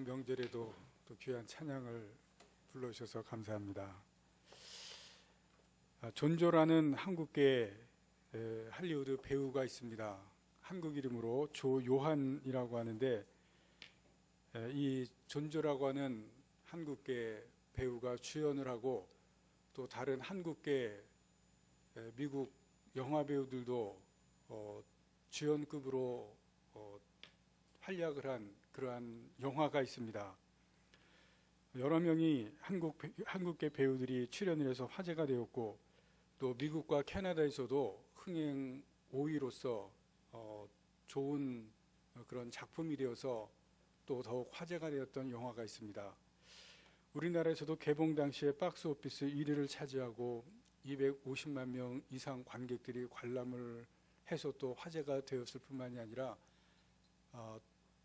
명절에도 또 귀한 찬양을 불러주셔서 감사합니다. 존조라는 한국계 할리우드 배우가 있습니다. 한국 이름으로 조요한이라고 하는데, 이 존조라고 하는 한국계 배우가 주연을 하고 또 다른 한국계 미국 영화 배우들도 주연급으로 활약을 한 그러한 영화가 있습니다. 여러 명이 한국계 배우들이 출연을 해서 화제가 되었고, 또 미국과 캐나다에서도 흥행 5위로서 좋은 그런 작품이 되어서 또 더욱 화제가 되었던 영화가 있습니다. 우리나라에서도 개봉 당시에 박스오피스 1위를 차지하고 250만 명 이상 관객들이 관람을 해서 또 화제가 되었을 뿐만이 아니라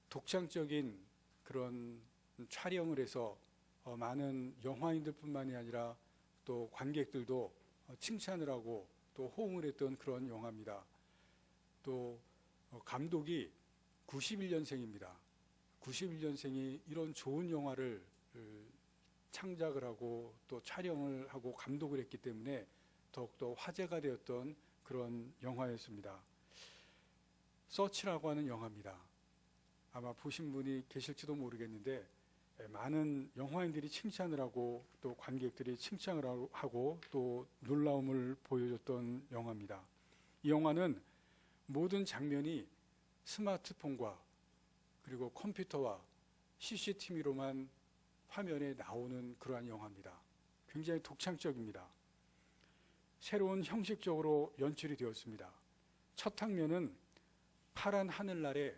독창적인 그런 촬영을 해서 많은 영화인들 뿐만이 아니라 또 관객들도 칭찬을 하고 또 호응을 했던 그런 영화입니다. 또 감독이 91년생입니다. 91년생이 이런 좋은 영화를 창작을 하고 또 촬영을 하고 감독을 했기 때문에 더욱더 화제가 되었던 그런 영화였습니다. 서치라고 하는 영화입니다. 아마 보신 분이 계실지도 모르겠는데, 많은 영화인들이 칭찬을 하고 또 관객들이 칭찬을 하고 또 놀라움을 보여줬던 영화입니다. 이 영화는 모든 장면이 스마트폰과 그리고 컴퓨터와 CCTV로만 화면에 나오는 그러한 영화입니다. 굉장히 독창적입니다. 새로운 형식적으로 연출이 되었습니다. 첫 장면은 파란 하늘날에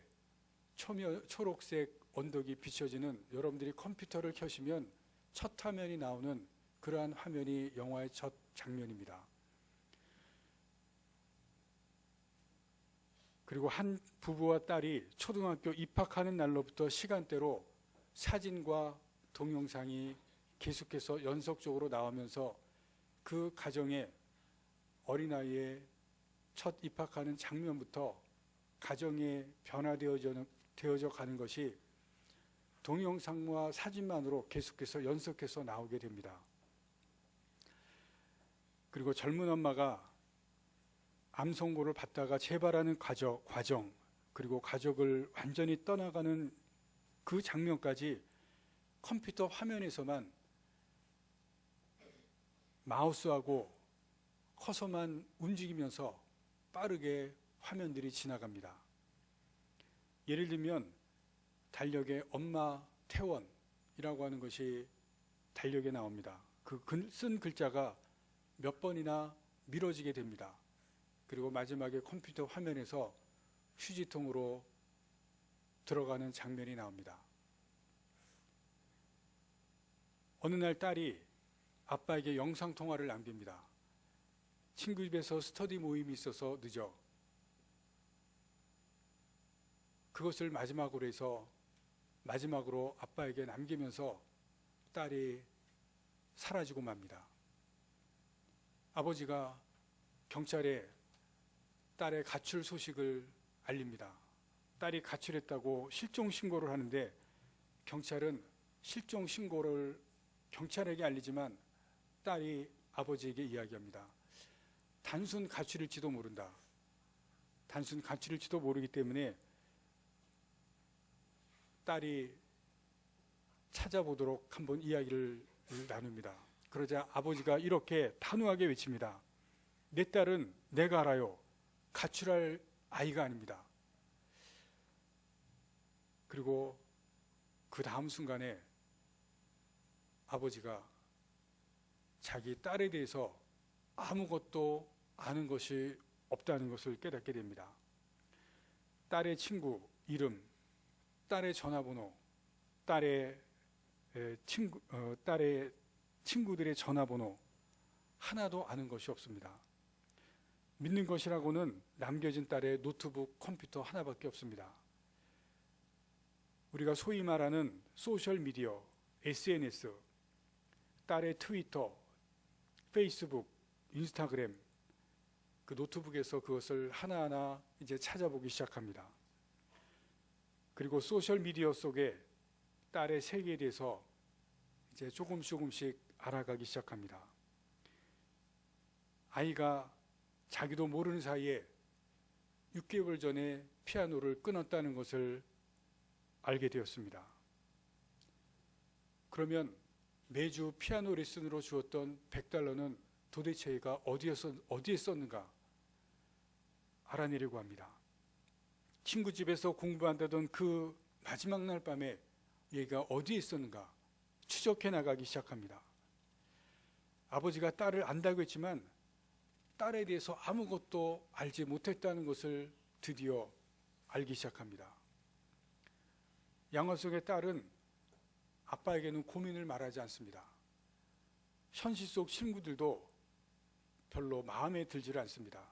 초록색 언덕이 비춰지는, 여러분들이 컴퓨터를 켜시면 첫 화면이 나오는 그러한 화면이 영화의 첫 장면입니다. 그리고 한 부부와 딸이 초등학교 입학하는 날로부터 시간대로 사진과 동영상이 계속해서 연속적으로 나오면서 그 가정의 어린아이의 첫 입학하는 장면부터 가정에 변화되어져 가는 것이 동영상과 사진만으로 계속해서 연속해서 나오게 됩니다. 그리고 젊은 엄마가 암 선고를 받다가 재발하는 과정, 그리고 가족을 완전히 떠나가는 그 장면까지 컴퓨터 화면에서만 마우스하고 커서만 움직이면서 빠르게 화면들이 지나갑니다. 예를 들면 달력에 엄마 태원이라고 하는 것이 달력에 나옵니다. 그 쓴 글자가 몇 번이나 미뤄지게 됩니다. 그리고 마지막에 컴퓨터 화면에서 휴지통으로 들어가는 장면이 나옵니다. 어느 날 딸이 아빠에게 영상통화를 남깁니다. 친구 집에서 스터디 모임이 있어서 늦어. 그것을 마지막으로 해서 마지막으로 아빠에게 남기면서 딸이 사라지고 맙니다. 아버지가 경찰에 딸의 가출 소식을 알립니다. 딸이 가출했다고 실종 신고를 하는데, 경찰은 실종 신고를 경찰에게 알리지만 딸이 아버지에게 이야기합니다. 단순 가출일지도 모른다. 단순 가출일지도 모르기 때문에 딸이 찾아보도록 한번 이야기를 나눕니다. 그러자 아버지가 이렇게 단호하게 외칩니다. 내 딸은 내가 알아요. 가출할 아이가 아닙니다. 그리고 그 다음 순간에 아버지가 자기 딸에 대해서 아무것도 아는 것이 없다는 것을 깨닫게 됩니다. 딸의 친구 이름, 딸의 전화번호, 딸의 친구들의 전화번호 하나도 아는 것이 없습니다. 믿는 것이라고는 남겨진 딸의 노트북, 컴퓨터 하나밖에 없습니다. 우리가 소위 말하는 소셜미디어, SNS, 딸의 트위터, 페이스북, 인스타그램, 그 노트북에서 그것을 하나하나 이제 찾아보기 시작합니다. 그리고 소셜미디어 속에 딸의 세계에 대해서 이제 조금씩 알아가기 시작합니다. 아이가 자기도 모르는 사이에 6개월 전에 피아노를 끊었다는 것을 알게 되었습니다. 그러면 매주 피아노 레슨으로 주었던 $100는 도대체 얘가 어디에 썼는가 알아내려고 합니다. 친구 집에서 공부한다던 그 마지막 날 밤에 얘가 어디에 있었는가 추적해 나가기 시작합니다. 아버지가 딸을 안다고 했지만 딸에 대해서 아무것도 알지 못했다는 것을 드디어 알기 시작합니다. 영화 속의 딸은 아빠에게는 고민을 말하지 않습니다. 현실 속 친구들도 별로 마음에 들지 않습니다.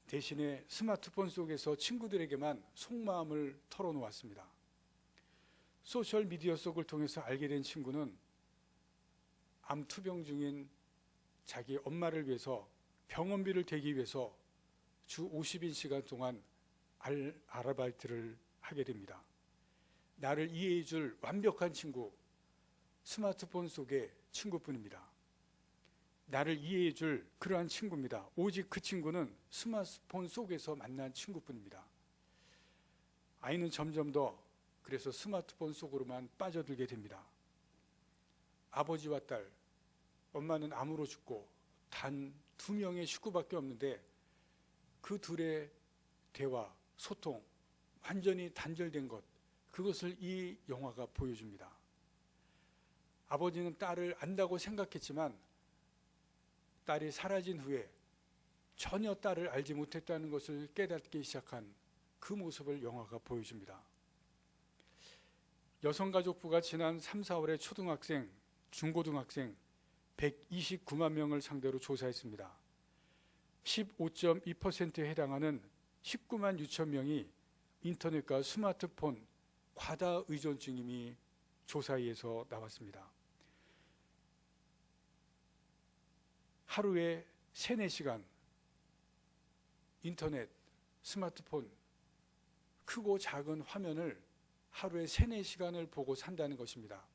대신에 스마트폰 속에서 친구들에게만 속마음을 털어놓았습니다. 소셜미디어 속을 통해서 알게 된 친구는 암 투병 중인 자기 엄마를 위해서 병원비를 대기 위해서 주 50시간 동안 아르바이트를 하게 됩니다. 나를 이해해 줄 완벽한 친구, 스마트폰 속의 친구뿐입니다. 나를 이해해 줄 그러한 친구입니다. 오직 그 친구는 스마트폰 속에서 만난 친구뿐입니다. 아이는 점점 더 그래서 스마트폰 속으로만 빠져들게 됩니다. 아버지와 딸, 엄마는 암으로 죽고 단 2명의 식구밖에 없는데 그 둘의 대화, 소통, 완전히 단절된 것, 그것을 이 영화가 보여줍니다. 아버지는 딸을 안다고 생각했지만 딸이 사라진 후에 전혀 딸을 알지 못했다는 것을 깨닫기 시작한 그 모습을 영화가 보여줍니다. 여성가족부가 지난 3, 4월에 초등학생, 중고등학생 129만 명을 상대로 조사했습니다. 15.2%에 해당하는 19만 6천 명이 인터넷과 스마트폰 과다 의존증임이 조사에서 나왔습니다. 하루에 3, 4시간 인터넷, 스마트폰, 크고 작은 화면을 하루에 3, 4시간을 보고 산다는 것입니다.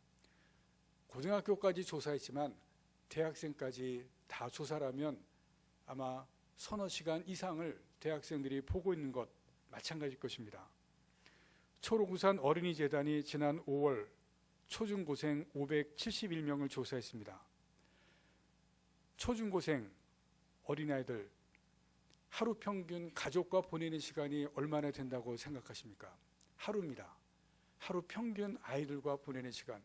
고등학교까지 조사했지만 대학생까지 다 조사라면 아마 서너 시간 이상을 대학생들이 보고 있는 것 마찬가지일 것입니다. 초록우산 어린이재단이 지난 5월 초중고생 571명을 조사했습니다. 초중고생 어린아이들 하루 평균 가족과 보내는 시간이 얼마나 된다고 생각하십니까? 하루입니다. 하루 평균 아이들과 보내는 시간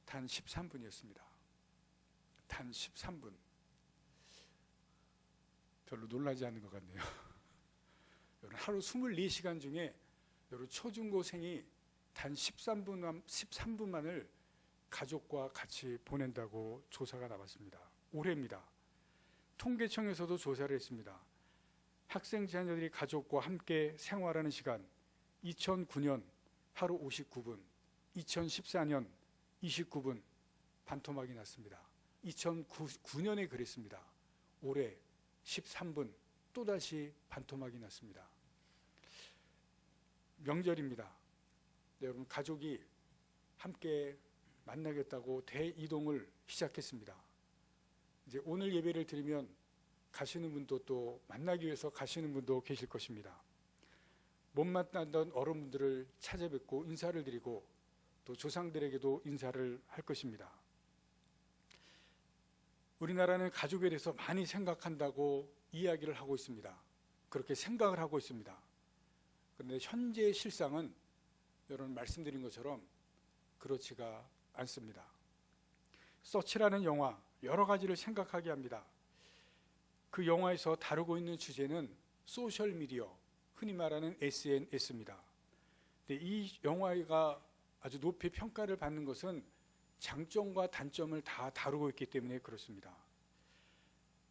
단 13분이었습니다. 단 13분. 별로 놀라지 않는 것 같네요. 하루 24시간 중에 초중고생이 단 13분만을 가족과 같이 보낸다고 조사가 나왔습니다. 올해입니다. 통계청에서도 조사를 했습니다. 학생 자녀들이 가족과 함께 생활하는 시간 2009년 하루 59분, 2014년 29분 반토막이 났습니다. 2009년에 그랬습니다. 올해 13분 또다시 반토막이 났습니다. 명절입니다. 네, 여러분 가족이 함께 만나겠다고 대이동을 시작했습니다. 이제 오늘 예배를 드리면 가시는 분도 또 만나기 위해서 가시는 분도 계실 것입니다. 못 만났던 어른분들을 찾아뵙고 인사를 드리고 또 조상들에게도 인사를 할 것입니다. 우리나라는 가족에 대해서 많이 생각한다고 이야기를 하고 있습니다. 그렇게 생각을 하고 있습니다. 그런데 현재의 실상은 여러분 말씀드린 것처럼 그렇지가 않습니다. 서치라는 영화 여러 가지를 생각하게 합니다. 그 영화에서 다루고 있는 주제는 소셜미디어, 흔히 말하는 SNS입니다. 근데 이 영화가 아주 높이 평가를 받는 것은 장점과 단점을 다 다루고 있기 때문에 그렇습니다.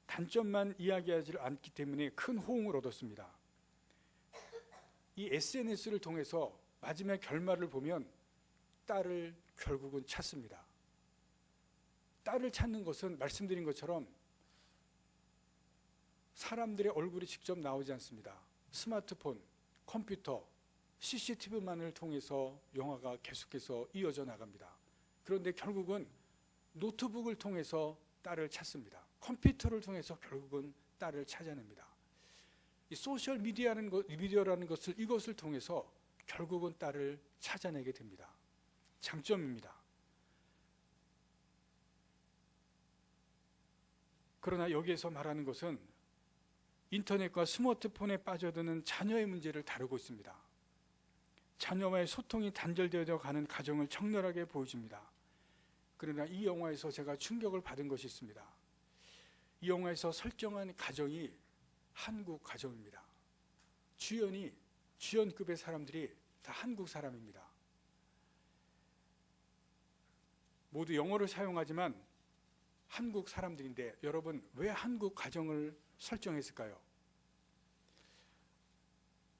단점만 이야기하지 않기 때문에 큰 호응을 얻었습니다. 이 SNS를 통해서 마지막 결말을 보면 딸을 결국은 찾습니다. 딸을 찾는 것은 말씀드린 것처럼 사람들의 얼굴이 직접 나오지 않습니다. 스마트폰, 컴퓨터, CCTV만을 통해서 영화가 계속해서 이어져 나갑니다. 그런데 결국은 노트북을 통해서 딸을 찾습니다. 컴퓨터를 통해서 결국은 딸을 찾아냅니다. 이 소셜 미디어라는 것을 이것을 통해서 결국은 딸을 찾아내게 됩니다. 장점입니다. 그러나 여기에서 말하는 것은 인터넷과 스마트폰에 빠져드는 자녀의 문제를 다루고 있습니다. 자녀와의 소통이 단절되어 가는 가정을 적나라하게 보여줍니다. 그러나 이 영화에서 제가 충격을 받은 것이 있습니다. 이 영화에서 설정한 가정이 한국 가정입니다. 주연급의 사람들이 다 한국 사람입니다. 모두 영어를 사용하지만 한국 사람들인데 여러분, 왜 한국 가정을 설정했을까요?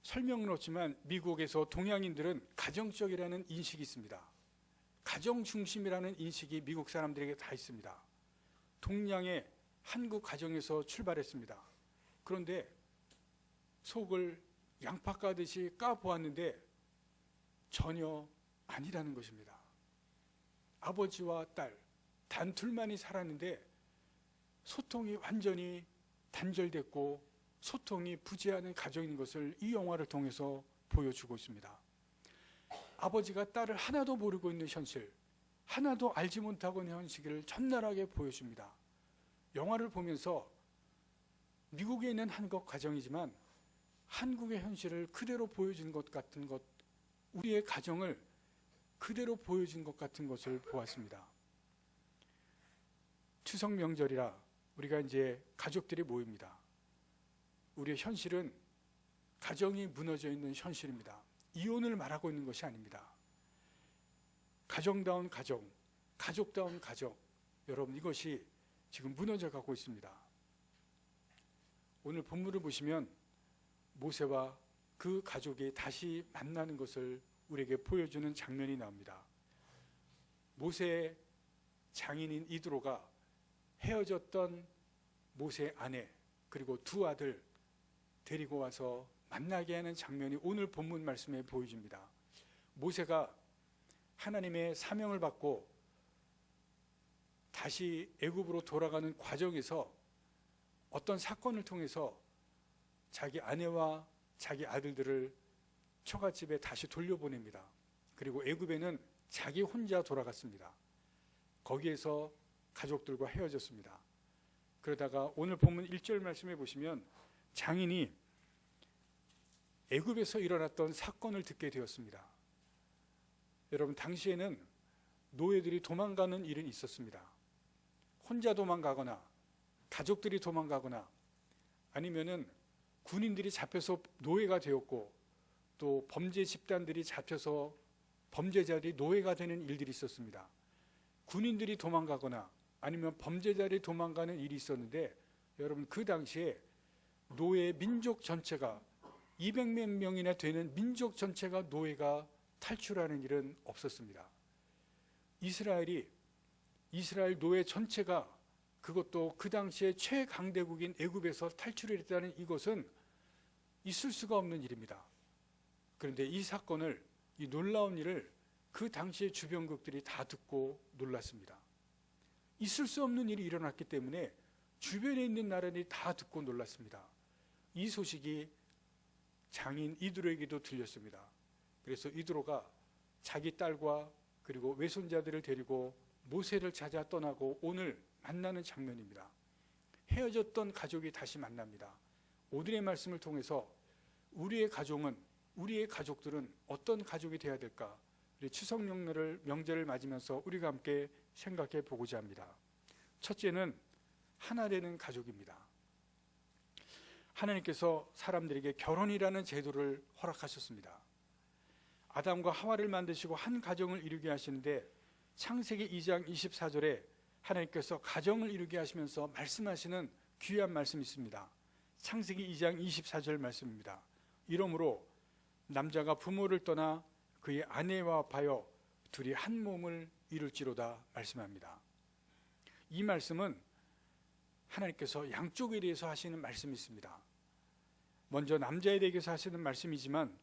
설명은 없지만 미국에서 동양인들은 가정적이라는 인식이 있습니다. 가정 중심이라는 인식이 미국 사람들에게 다 있습니다. 동양의 한국 가정에서 출발했습니다. 그런데 속을 양파 까듯이 까보았는데 전혀 아니라는 것입니다. 아버지와 딸, 단 둘만이 살았는데 소통이 완전히 단절됐고 소통이 부재하는 가정인 것을 이 영화를 통해서 보여주고 있습니다. 아버지가 딸을 하나도 모르고 있는 현실, 하나도 알지 못하고 있는 현실을 적나라하게 보여줍니다. 영화를 보면서 미국에 있는 한국 가정이지만 한국의 현실을 그대로 보여주는 것 같은 것, 우리의 가정을 그대로 보여준 것 같은 것을 보았습니다. 추석 명절이라 우리가 이제 가족들이 모입니다. 우리의 현실은 가정이 무너져 있는 현실입니다. 이혼을 말하고 있는 것이 아닙니다. 가정다운 가정, 가족다운 가족, 여러분 이것이 지금 무너져 가고 있습니다. 오늘 본문을 보시면 모세와 그 가족이 다시 만나는 것을 우리에게 보여주는 장면이 나옵니다. 모세의 장인인 이드로가 헤어졌던 모세의 아내 그리고 두 아들 데리고 와서 만나게 하는 장면이 오늘 본문 말씀에 보여집니다. 모세가 하나님의 사명을 받고 다시 애굽으로 돌아가는 과정에서 어떤 사건을 통해서 자기 아내와 자기 아들들을 처갓집에 다시 돌려보냅니다. 그리고 애굽에는 자기 혼자 돌아갔습니다. 거기에서 가족들과 헤어졌습니다. 그러다가 오늘 본문 1절 말씀해 보시면 장인이 애굽에서 일어났던 사건을 듣게 되었습니다. 여러분, 당시에는 노예들이 도망가는 일은 있었습니다. 혼자 도망가거나 가족들이 도망가거나 아니면은 군인들이 잡혀서 노예가 되었고 또 범죄 집단들이 잡혀서 범죄자들이 노예가 되는 일들이 있었습니다. 군인들이 도망가거나 아니면 범죄자들이 도망가는 일이 있었는데 여러분, 그 당시에 노예 민족 전체가 200몇 명이나 되는 민족 전체가 노예가 탈출하는 일은 없었습니다. 이스라엘 노예 전체가 그것도 그 당시에 최강대국인 애굽에서 탈출했다는 이것은 있을 수가 없는 일입니다. 그런데 이 사건을, 이 놀라운 일을 그 당시의 주변국들이 다 듣고 놀랐습니다. 있을 수 없는 일이 일어났기 때문에 주변에 있는 나라들이 다 듣고 놀랐습니다. 이 소식이 장인 이드로에게도 들렸습니다. 그래서 이드로가 자기 딸과 그리고 외손자들을 데리고 모세를 찾아 떠나고 오늘 만나는 장면입니다. 헤어졌던 가족이 다시 만납니다. 오늘의 말씀을 통해서 우리의 가족들은 어떤 가족이 되어야 될까? 우리 추석 명절을 맞으면서 우리가 함께 생각해 보고자 합니다. 첫째는 하나 되는 가족입니다. 하나님께서 사람들에게 결혼이라는 제도를 허락하셨습니다. 아담과 하와를 만드시고 한 가정을 이루게 하시는데 창세기 2장 24절에 하나님께서 가정을 이루게 하시면서 말씀하시는 귀한 말씀이 있습니다. 창세기 2장 24절 말씀입니다. 이러므로 남자가 부모를 떠나 그의 아내와 합하여 둘이 한 몸을 이룰지로다 말씀합니다. 이 말씀은 하나님께서 양쪽에 대해서 하시는 말씀이 있습니다. 먼저 남자에 대해서 하시는 말씀이지만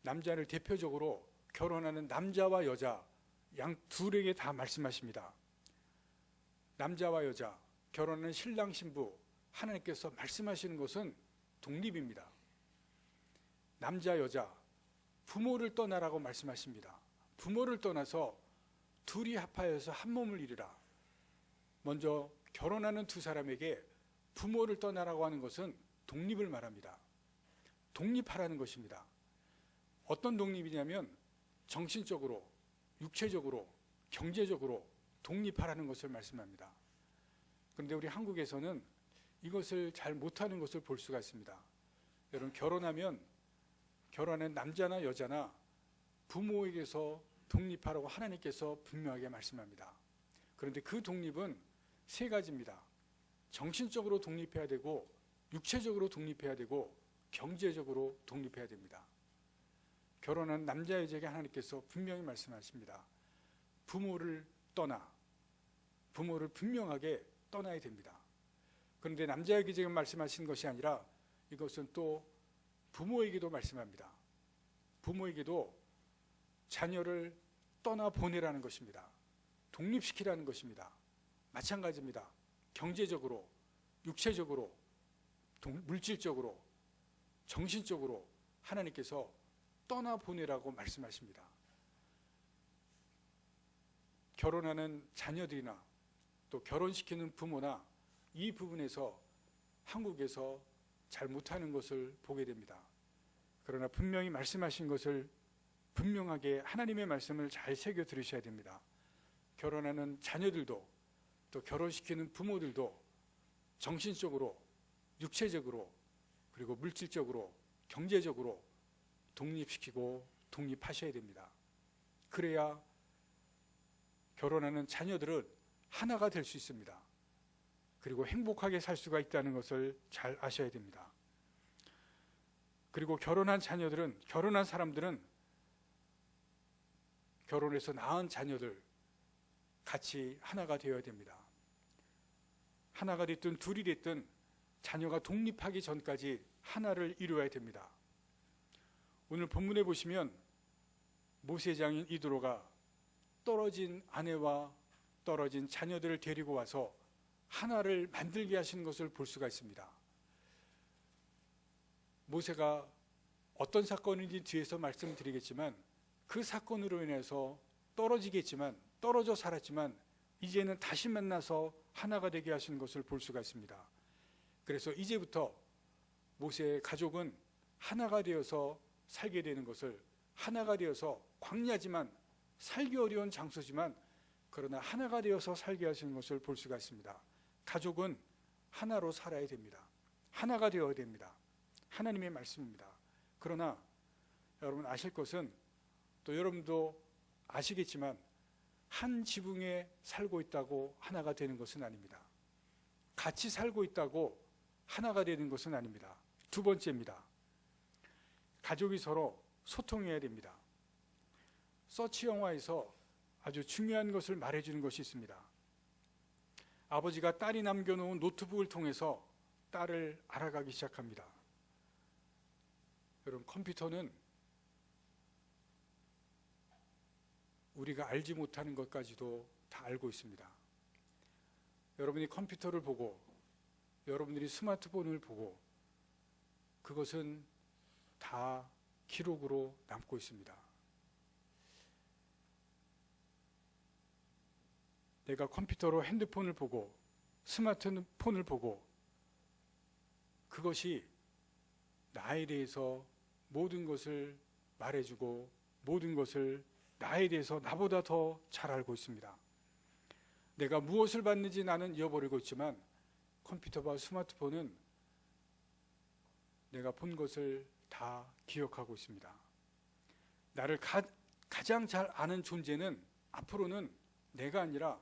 남자를 대표적으로 결혼하는 남자와 여자 양 둘에게 다 말씀하십니다. 남자와 여자, 결혼하는 신랑 신부 하나님께서 말씀하시는 것은 독립입니다. 남자 여자 부모를 떠나라고 말씀하십니다. 부모를 떠나서 둘이 합하여서 한 몸을 이루라. 먼저 결혼하는 두 사람에게 부모를 떠나라고 하는 것은 독립을 말합니다. 독립하라는 것입니다. 어떤 독립이냐면 정신적으로, 육체적으로, 경제적으로 독립하라는 것을 말씀합니다. 그런데 우리 한국에서는 이것을 잘 못하는 것을 볼 수가 있습니다. 여러분, 결혼하면 결혼하는 남자나 여자나 부모에게서 독립하라고 하나님께서 분명하게 말씀합니다. 그런데 그 독립은 세 가지입니다. 정신적으로 독립해야 되고, 육체적으로 독립해야 되고, 경제적으로 독립해야 됩니다. 결혼한 남자 여자에게 하나님께서 분명히 말씀하십니다. 부모를 떠나, 부모를 분명하게 떠나야 됩니다. 그런데 남자에게 지금 말씀하신 것이 아니라 이것은 또 부모에게도 말씀합니다. 부모에게도 자녀를 떠나보내라는 것입니다. 독립시키라는 것입니다. 마찬가지입니다. 경제적으로, 육체적으로, 물질적으로, 정신적으로 하나님께서 떠나보내라고 말씀하십니다. 결혼하는 자녀들이나 또 결혼시키는 부모나 이 부분에서 한국에서 잘 못하는 것을 보게 됩니다. 그러나 분명히 말씀하신 것을 분명하게 하나님의 말씀을 잘 새겨 들으셔야 됩니다. 결혼하는 자녀들도 또 결혼시키는 부모들도 정신적으로, 육체적으로, 그리고 물질적으로, 경제적으로 독립시키고 독립하셔야 됩니다. 그래야 결혼하는 자녀들은 하나가 될 수 있습니다. 그리고 행복하게 살 수가 있다는 것을 잘 아셔야 됩니다. 그리고 결혼한 자녀들은, 결혼한 사람들은 결혼해서 낳은 자녀들 같이 하나가 되어야 됩니다. 하나가 됐든 둘이 됐든 자녀가 독립하기 전까지 하나를 이루어야 됩니다. 오늘 본문에 보시면 모세장인 이드로가 떨어진 아내와 떨어진 자녀들을 데리고 와서 하나를 만들게 하시는 것을 볼 수가 있습니다. 모세가 어떤 사건인지 뒤에서 말씀드리겠지만 그 사건으로 인해서 떨어지겠지만, 떨어져 살았지만 이제는 다시 만나서 하나가 되게 하시는 것을 볼 수가 있습니다. 그래서 이제부터 모세의 가족은 하나가 되어서 살게 되는 것을, 하나가 되어서 광야지만 살기 어려운 장소지만 그러나 하나가 되어서 살게 하시는 것을 볼 수가 있습니다. 가족은 하나로 살아야 됩니다. 하나가 되어야 됩니다. 하나님의 말씀입니다. 그러나 여러분 아실 것은, 또 여러분도 아시겠지만 한 지붕에 살고 있다고 하나가 되는 것은 아닙니다. 같이 살고 있다고 하나가 되는 것은 아닙니다. 두 번째입니다. 가족이 서로 소통해야 됩니다. 서치 영화에서 아주 중요한 것을 말해주는 것이 있습니다. 아버지가 딸이 남겨놓은 노트북을 통해서 딸을 알아가기 시작합니다. 여러분, 컴퓨터는 우리가 알지 못하는 것까지도 다 알고 있습니다. 여러분이 컴퓨터를 보고, 여러분들이 스마트폰을 보고, 그것은 다 기록으로 남고 있습니다. 내가 컴퓨터로 핸드폰을 보고, 스마트폰을 보고, 그것이 나에 대해서 모든 것을 말해주고, 모든 것을 나에 대해서 나보다 더 잘 알고 있습니다. 내가 무엇을 봤는지 나는 잊어버리고 있지만 컴퓨터와 스마트폰은 내가 본 것을 다 기억하고 있습니다. 나를 가장 잘 아는 존재는 앞으로는 내가 아니라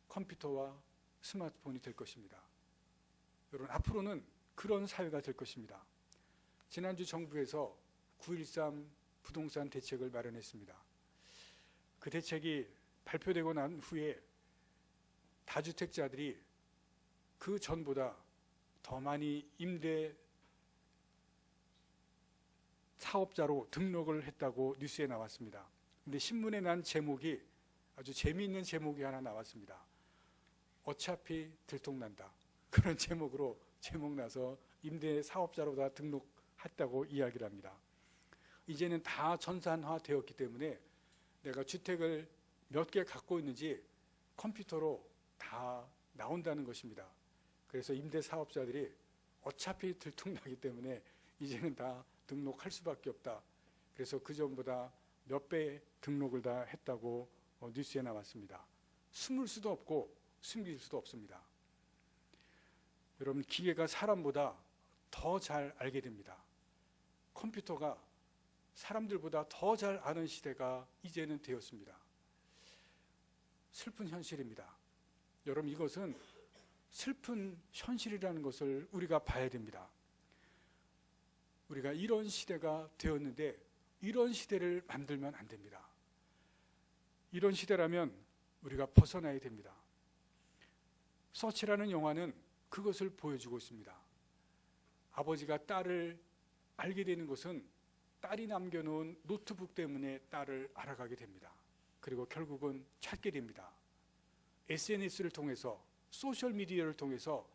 컴퓨터와 스마트폰이 될 것입니다. 여러분, 앞으로는 그런 사회가 될 것입니다. 지난주 정부에서 9.13 부동산 대책을 마련했습니다. 그 대책이 발표되고 난 후에 다주택자들이 그 전보다 더 많이 임대 사업자로 등록을 했다고 뉴스에 나왔습니다. 근데 신문에 난 제목이 아주 재미있는 제목이 하나 나왔습니다. 어차피 들통난다. 그런 제목으로 제목 나서 임대 사업자로 다 등록했다고 이야기를 합니다. 이제는 다 전산화 되었기 때문에 내가 주택을 몇 개 갖고 있는지 컴퓨터로 다 나온다는 것입니다. 그래서 임대 사업자들이 어차피 들통나기 때문에 이제는 다 등록할 수밖에 없다. 그래서 그전보다 몇 배 등록을 다 했다고 뉴스에 나왔습니다. 숨을 수도 없고 숨길 수도 없습니다. 여러분, 기계가 사람보다 더 잘 알게 됩니다. 컴퓨터가 사람들보다 더 잘 아는 시대가 이제는 되었습니다. 슬픈 현실입니다. 여러분, 이것은 슬픈 현실이라는 것을 우리가 봐야 됩니다. 우리가 이런 시대가 되었는데 이런 시대를 만들면 안 됩니다. 이런 시대라면 우리가 벗어나야 됩니다. 서치라는 영화는 그것을 보여주고 있습니다. 아버지가 딸을 알게 되는 것은 딸이 남겨놓은 노트북 때문에 딸을 알아가게 됩니다. 그리고 결국은 찾게 됩니다. SNS를 통해서, 소셜미디어를 통해서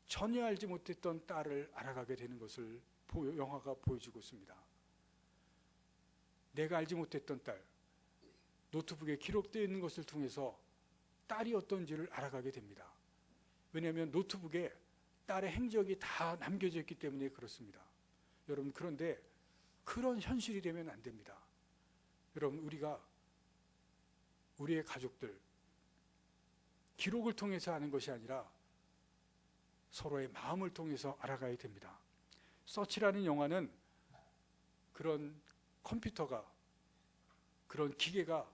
전혀 알지 못했던 딸을 알아가게 되는 것을 영화가 보여주고 있습니다. 내가 알지 못했던 딸, 노트북에 기록되어 있는 것을 통해서 딸이 어떤지를 알아가게 됩니다. 왜냐하면 노트북에 딸의 행적이 다 남겨져 있기 때문에 그렇습니다. 여러분, 그런데 그런 현실이 되면 안 됩니다. 여러분, 우리의 가족들, 기록을 통해서 아는 것이 아니라 서로의 마음을 통해서 알아가야 됩니다. 서치라는 영화는 그런 컴퓨터가, 그런 기계가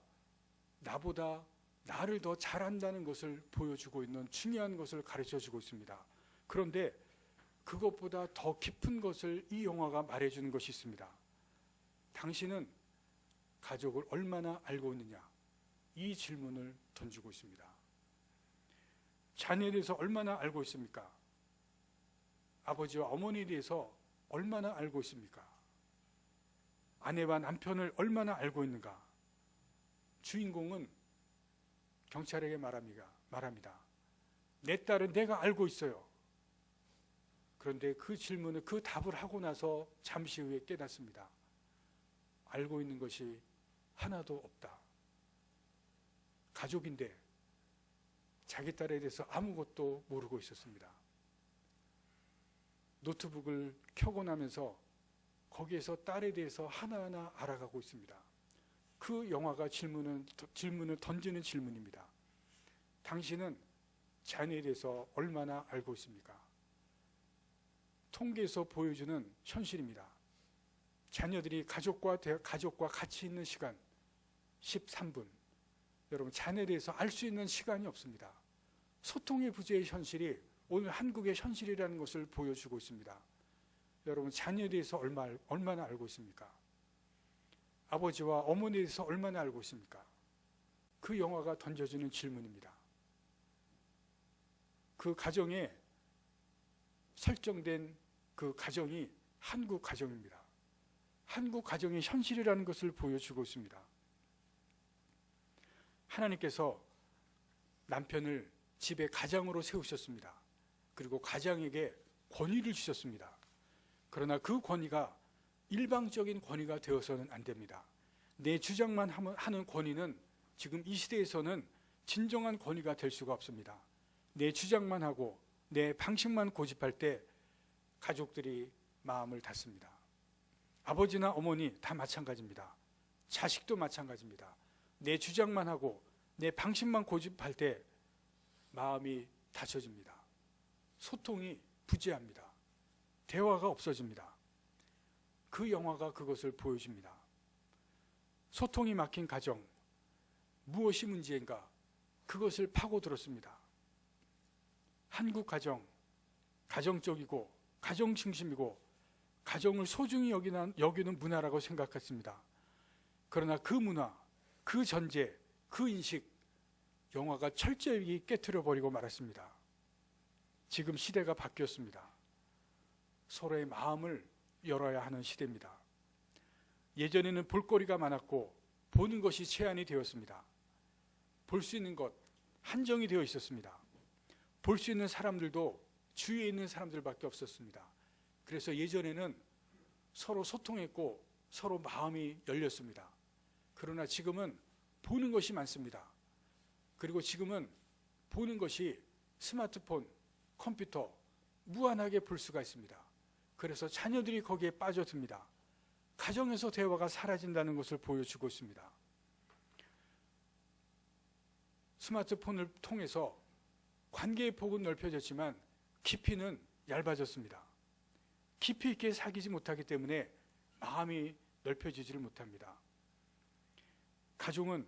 나보다 나를 더 잘한다는 것을 보여주고 있는 중요한 것을 가르쳐주고 있습니다. 그런데 그것보다 더 깊은 것을 이 영화가 말해주는 것이 있습니다. 당신은 가족을 얼마나 알고 있느냐? 이 질문을 던지고 있습니다. 자녀에 대해서 얼마나 알고 있습니까? 아버지와 어머니에 대해서 얼마나 알고 있습니까? 아내와 남편을 얼마나 알고 있는가? 주인공은 경찰에게 말합니다. 내 딸은 내가 알고 있어요. 그런데 그 질문을, 그 답을 하고 나서 잠시 후에 깨닫습니다. 알고 있는 것이 하나도 없다. 가족인데 자기 딸에 대해서 아무것도 모르고 있었습니다. 노트북을 켜고 나면서 거기에서 딸에 대해서 하나하나 알아가고 있습니다. 그 영화가 질문을 던지는 질문입니다. 당신은 자녀에 대해서 얼마나 알고 있습니까? 통계에서 보여주는 현실입니다. 자녀들이 가족과 같이 있는 시간 13분. 여러분, 자녀에 대해서 알 수 있는 시간이 없습니다. 소통의 부재의 현실이 오늘 한국의 현실이라는 것을 보여주고 있습니다. 여러분, 자녀에 대해서 얼마나 알고 있습니까? 아버지와 어머니에 대해서 얼마나 알고 있습니까? 그 영화가 던져주는 질문입니다. 그 가정에 설정된 그 가정이 한국 가정입니다. 한국 가정의 현실이라는 것을 보여주고 있습니다. 하나님께서 남편을 집의 가장으로 세우셨습니다. 그리고 가장에게 권위를 주셨습니다. 그러나 그 권위가 일방적인 권위가 되어서는 안 됩니다. 내 주장만 하는 권위는 지금 이 시대에서는 진정한 권위가 될 수가 없습니다. 내 주장만 하고 내 방식만 고집할 때 가족들이 마음을 닫습니다. 아버지나 어머니 다 마찬가지입니다. 자식도 마찬가지입니다. 내 주장만 하고 내 방식만 고집할 때 마음이 닫혀집니다. 소통이 부재합니다. 대화가 없어집니다. 그 영화가 그것을 보여줍니다. 소통이 막힌 가정, 무엇이 문제인가? 그것을 파고들었습니다. 한국 가정, 가정적이고 가정 중심이고 가정을 소중히 여기는 문화라고 생각했습니다. 그러나 그 문화, 그 전제, 그 인식, 영화가 철저히 깨트려버리고 말았습니다. 지금 시대가 바뀌었습니다. 서로의 마음을 열어야 하는 시대입니다. 예전에는 볼거리가 많았고 보는 것이 제한이 되었습니다. 볼 수 있는 것 한정이 되어 있었습니다. 볼 수 있는 사람들도 주위에 있는 사람들밖에 없었습니다. 그래서 예전에는 서로 소통했고 서로 마음이 열렸습니다. 그러나 지금은 보는 것이 많습니다. 그리고 지금은 보는 것이 스마트폰, 컴퓨터 무한하게 볼 수가 있습니다. 그래서 자녀들이 거기에 빠져듭니다. 가정에서 대화가 사라진다는 것을 보여주고 있습니다. 스마트폰을 통해서 관계의 폭은 넓혀졌지만 깊이는 얇아졌습니다. 깊이 있게 사귀지 못하기 때문에 마음이 넓혀지지를 못합니다. 가족은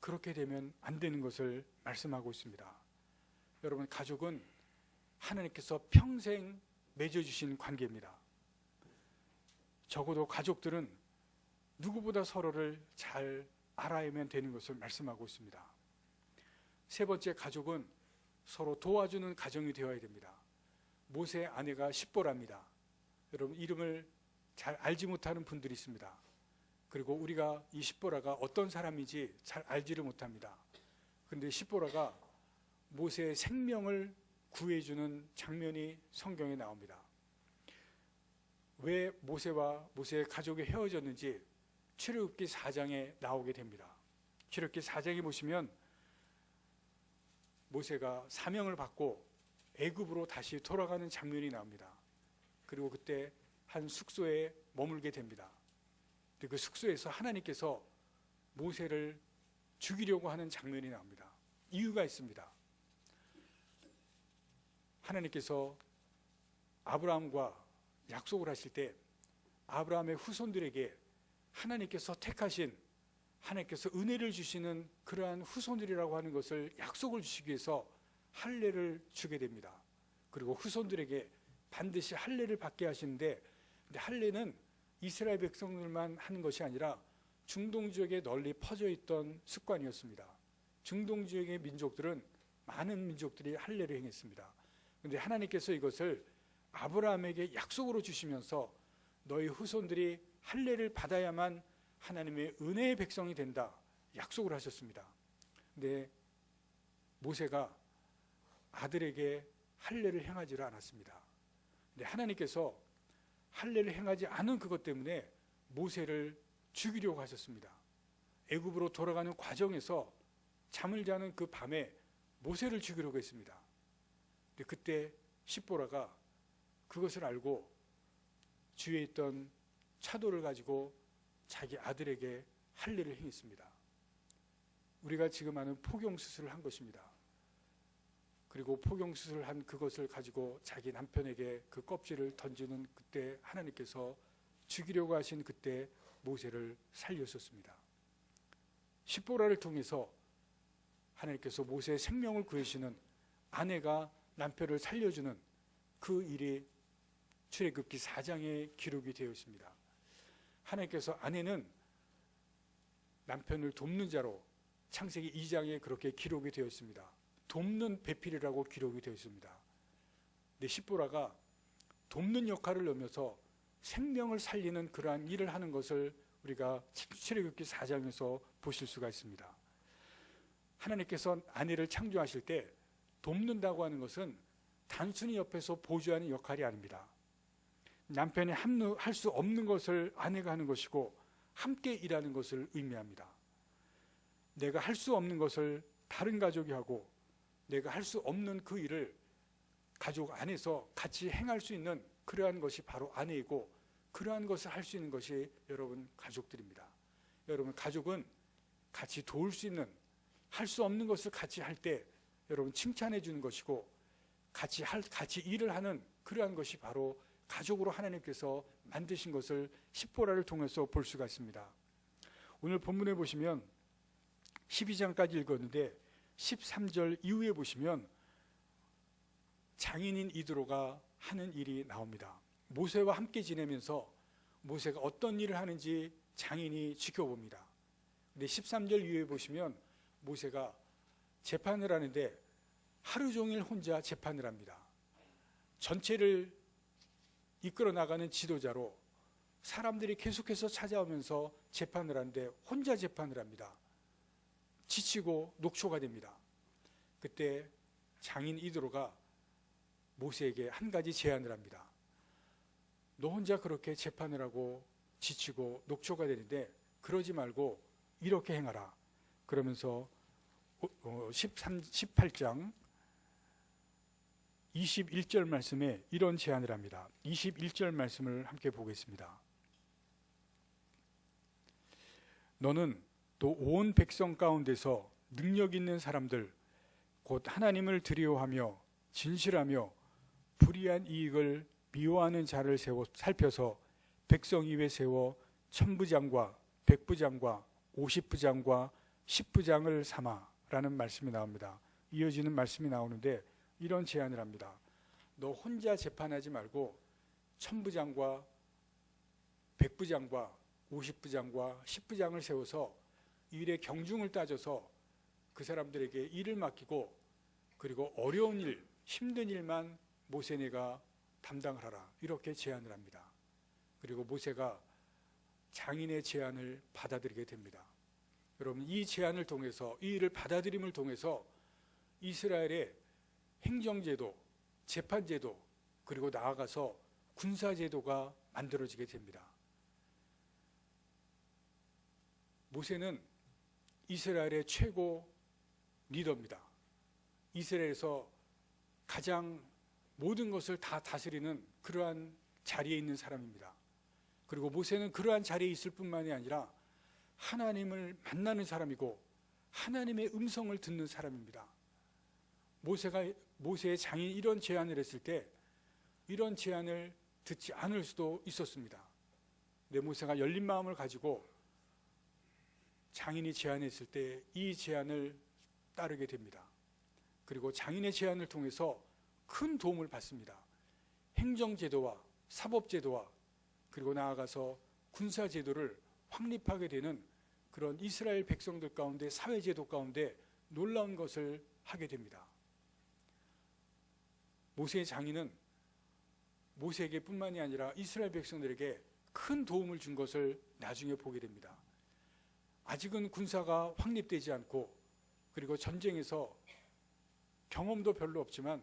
그렇게 되면 안 되는 것을 말씀하고 있습니다. 여러분, 가족은 하나님께서 평생 맺어주신 관계입니다. 적어도 가족들은 누구보다 서로를 잘 알아야만 되는 것을 말씀하고 있습니다. 세 번째, 가족은 서로 도와주는 가정이 되어야 됩니다. 모세의 아내가 십보라입니다. 여러분, 이름을 잘 알지 못하는 분들이 있습니다. 그리고 우리가 이 십보라가 어떤 사람인지 잘 알지를 못합니다. 그런데 십보라가 모세의 생명을 구해주는 장면이 성경에 나옵니다. 왜 모세와 모세의 가족이 헤어졌는지 출애굽기 4장에 나오게 됩니다. 출애굽기 4장에 보시면 모세가 사명을 받고 애굽으로 다시 돌아가는 장면이 나옵니다. 그리고 그때 한 숙소에 머물게 됩니다. 그 숙소에서 하나님께서 모세를 죽이려고 하는 장면이 나옵니다. 이유가 있습니다. 하나님께서 아브라함과 약속을 하실 때 아브라함의 후손들에게 하나님께서 택하신, 하나님께서 은혜를 주시는 그러한 후손들이라고 하는 것을 약속을 주시기 위해서 할례를 주게 됩니다. 그리고 후손들에게 반드시 할례를 받게 하시는데, 근데 할례는 이스라엘 백성들만 하는 것이 아니라 중동 지역에 널리 퍼져 있던 습관이었습니다. 중동 지역의 민족들은 많은 민족들이 할례를 행했습니다. 그런데 하나님께서 이것을 아브라함에게 약속으로 주시면서 너희 후손들이 할례를 받아야만 하나님의 은혜의 백성이 된다 약속을 하셨습니다. 근데 모세가 아들에게 할례를 행하지를 않았습니다. 근데 하나님께서 할례를 행하지 않은 그것 때문에 모세를 죽이려고 하셨습니다. 애굽으로 돌아가는 과정에서 잠을 자는 그 밤에 모세를 죽이려고 했습니다. 근데 그때 십보라가 그것을 알고 주위에 있던 차도를 가지고 자기 아들에게 할례를 행했습니다. 우리가 지금 하는 포경수술을 한 것입니다. 그리고 포경수술을 한 그것을 가지고 자기 남편에게 그 껍질을 던지는 그때 하나님께서 죽이려고 하신 그때 모세를 살렸었습니다. 십보라를 통해서 하나님께서 모세의 생명을 구해주시는, 아내가 남편을 살려주는 그 일이 출애굽기 4장에 기록이 되어 있습니다. 하나님께서 아내는 남편을 돕는 자로 창세기 2장에 그렇게 기록이 되어 있습니다. 돕는 배필이라고 기록이 되어 있습니다. 근데 십보라가 돕는 역할을 하면서 생명을 살리는 그러한 일을 하는 것을 우리가 출애굽기 4장에서 보실 수가 있습니다. 하나님께서 아내를 창조하실 때 돕는다고 하는 것은 단순히 옆에서 보조하는 역할이 아닙니다. 남편이 할 수 없는 것을 아내가 하는 것이고 함께 일하는 것을 의미합니다. 내가 할 수 없는 것을 다른 가족이 하고 내가 할 수 없는 그 일을 가족 안에서 같이 행할 수 있는 그러한 것이 바로 아내이고, 그러한 것을 할 수 있는 것이 여러분 가족들입니다. 여러분, 가족은 같이 도울 수 있는, 할 수 없는 것을 같이 할 때 여러분 칭찬해 주는 것이고, 같이 일을 하는 그러한 것이 바로 가족으로 하나님께서 만드신 것을 십보라를 통해서 볼 수가 있습니다. 오늘 본문에 보시면 12장까지 읽었는데 13절 이후에 보시면 장인인 이드로가 하는 일이 나옵니다. 모세와 함께 지내면서 모세가 어떤 일을 하는지 장인이 지켜봅니다. 근데 13절 이후에 보시면 모세가 재판을 하는데 하루 종일 혼자 재판을 합니다. 전체를 이끌어 나가는 지도자로 사람들이 계속해서 찾아오면서 재판을 하는데 혼자 재판을 합니다. 지치고 녹초가 됩니다. 그때 장인 이드로가 모세에게 한 가지 제안을 합니다. 너 혼자 그렇게 재판을 하고 지치고 녹초가 되는데 그러지 말고 이렇게 행하라. 그러면서 18장 21절 말씀에 이런 제안을 합니다. 21절 말씀을 함께 보겠습니다. 너는 또 온 백성 가운데서 능력 있는 사람들 곧 하나님을 두려워하며 진실하며 불의한 이익을 미워하는 자를 살펴서 백성 위에 세워 천부장과 백부장과 50부장과 10부장을 삼아라는 말씀이 나옵니다. 이어지는 말씀이 나오는데 이런 제안을 합니다. 너 혼자 재판하지 말고 천부장과 백부장과 50부장과 10부장을 세워서 일의 경중을 따져서 그 사람들에게 일을 맡기고 그리고 어려운 일, 힘든 일만 모세 네가 담당을 하라. 이렇게 제안을 합니다. 그리고 모세가 장인의 제안을 받아들이게 됩니다. 여러분, 이 제안을 통해서, 이 일을 받아들임을 통해서 이스라엘의 행정제도, 재판제도, 그리고 나아가서 군사제도가 만들어지게 됩니다. 모세는 이스라엘의 최고 리더입니다. 이스라엘에서 가장 모든 것을 다 다스리는 그러한 자리에 있는 사람입니다. 그리고 모세는 그러한 자리에 있을 뿐만이 아니라 하나님을 만나는 사람이고 하나님의 음성을 듣는 사람입니다. 모세의 장인이 이런 제안을 했을 때 이런 제안을 듣지 않을 수도 있었습니다. 근데 모세가 열린 마음을 가지고 장인이 제안했을 때 이 제안을 따르게 됩니다. 그리고 장인의 제안을 통해서 큰 도움을 받습니다. 행정제도와 사법제도와 그리고 나아가서 군사제도를 확립하게 되는 그런 이스라엘 백성들 가운데 사회제도 가운데 놀라운 것을 하게 됩니다. 모세의 장인은 모세에게 뿐만이 아니라 이스라엘 백성들에게 큰 도움을 준 것을 나중에 보게 됩니다. 아직은 군사가 확립되지 않고 그리고 전쟁에서 경험도 별로 없지만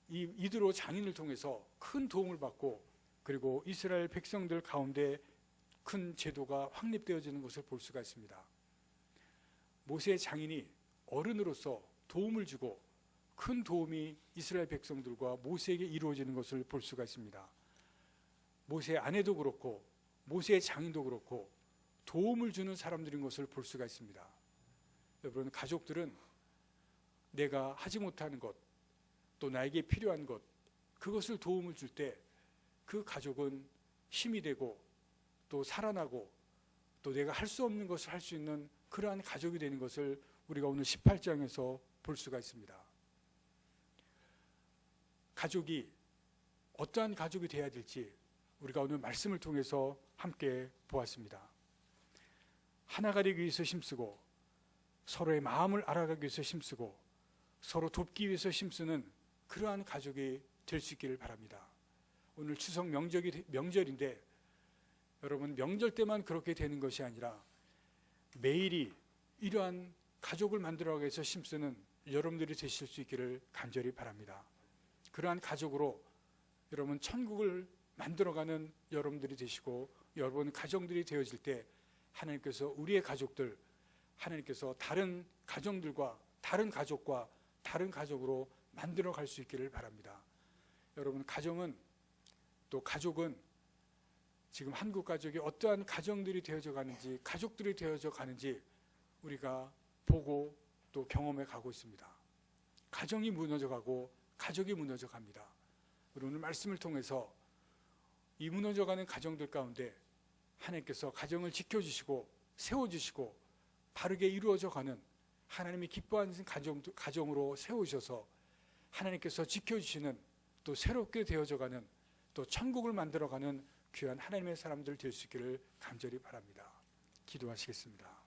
이드로 장인을 통해서 큰 도움을 받고 그리고 이스라엘 백성들 가운데 큰 제도가 확립되어지는 것을 볼 수가 있습니다. 모세의 장인이 어른으로서 도움을 주고 큰 도움이 이스라엘 백성들과 모세에게 이루어지는 것을 볼 수가 있습니다. 모세의 아내도 그렇고 모세의 장인도 그렇고 도움을 주는 사람들인 것을 볼 수가 있습니다. 여러분, 가족들은 내가 하지 못하는 것, 또 나에게 필요한 것, 그것을 도움을 줄 때 그 가족은 힘이 되고 또 살아나고 또 내가 할 수 없는 것을 할 수 있는 그러한 가족이 되는 것을 우리가 오늘 18장에서 볼 수가 있습니다. 가족이 어떠한 가족이 되어야 될지 우리가 오늘 말씀을 통해서 함께 보았습니다. 하나가 되기 위해서 힘쓰고 서로의 마음을 알아가기 위해서 힘쓰고 서로 돕기 위해서 힘쓰는 그러한 가족이 될 수 있기를 바랍니다. 오늘 추석 명절인데 여러분, 명절 때만 그렇게 되는 것이 아니라 매일이 이러한 가족을 만들어가기 위해서 힘쓰는 여러분들이 되실 수 있기를 간절히 바랍니다. 그러한 가족으로 여러분 천국을 만들어가는 여러분들이 되시고 여러분 가정들이 되어질 때 하나님께서 우리의 가족들, 하나님께서 다른 가정들과 다른 가족과 다른 가족으로 만들어 갈 수 있기를 바랍니다. 여러분, 가정은 또 가족은 지금 한국 가족이 어떠한 가정들이 되어져 가는지, 가족들이 되어져 가는지 우리가 보고 또 경험해 가고 있습니다. 가정이 무너져 가고 가족이 무너져 갑니다. 오늘 말씀을 통해서 이 무너져 가는 가정들 가운데 하나님께서 가정을 지켜주시고 세워주시고 바르게 이루어져 가는 하나님이 기뻐하는 가정으로 세우셔서 하나님께서 지켜주시는 또 새롭게 되어져 가는 또 천국을 만들어가는 귀한 하나님의 사람들 될 수 있기를 간절히 바랍니다. 기도하시겠습니다.